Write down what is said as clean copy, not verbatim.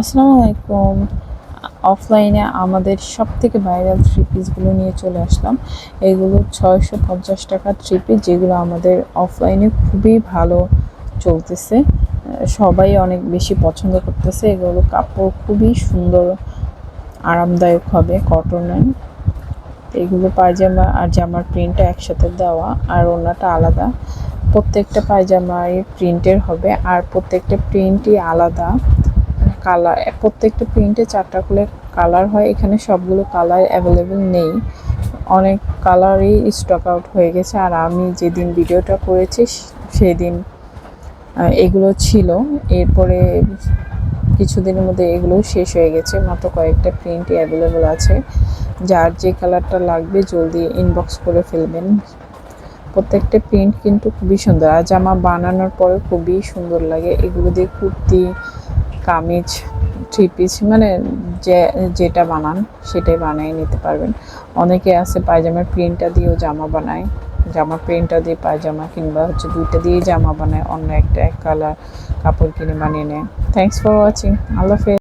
আসসালামু আলাইকুম। অফলাইনে আমাদের সবথেকে ভাইরাল থ্রি পিসগুলো নিয়ে চলে আসলাম। এগুলো ৬৫০ টাকার থ্রি পিস, যেগুলো আমাদের অফলাইনে খুবই ভালো চলতেছে। সবাই অনেক বেশি পছন্দ করতেছে। এগুলো কাপড় খুবই সুন্দর, আরামদায়ক হবে, কটনের। এগুলো পায়জামা আর জামার প্রিন্টটা একসাথে দেওয়া, আর ওড়নাটা আলাদা। প্রত্যেকটা পায়জামাই প্রিন্টের হবে, আর প্রত্যেকটা প্রিন্টই আলাদা কালার। প্রত্যেকটা প্রিন্টে 4টা করে কালার হয়। এখানে সবগুলো কালার অ্যাভেলেবেল নেই, অনেক কালারই স্টক আউট হয়ে গেছে। আর আমি যেদিন ভিডিওটা করেছি সেদিন এগুলো ছিল। এরপরে কিছুদিনের মধ্যে এগুলোও শেষ হয়ে গেছে, মাত্র কয়েকটা প্রিন্টই অ্যাভেলেবেল আছে। যার যে কালারটা লাগবে জলদি ইনবক্স করে ফেলবেন। প্রত্যেকটা প্রিন্ট কিন্তু খুবই সুন্দর, আর জামা বানানোর পরে খুবই সুন্দর লাগে। এগুলো দিয়ে কুর্তি, কামিজ, থ্রি পিস, মানে যেটা বানান সেটাই বানিয়ে নিতে পারবেন। অনেকে আছে পায়জামার প্রিন্টটা দিয়েও জামা বানায়, জামার প্রিন্টটা দিয়ে পায়জামা, কিংবা দুইটা দিয়ে জামা বানায়, অন্য একটা এক কালার কাপড় কিনে বানিয়ে নেয়। Thanks for watching. আল্লাহ হাফেজ।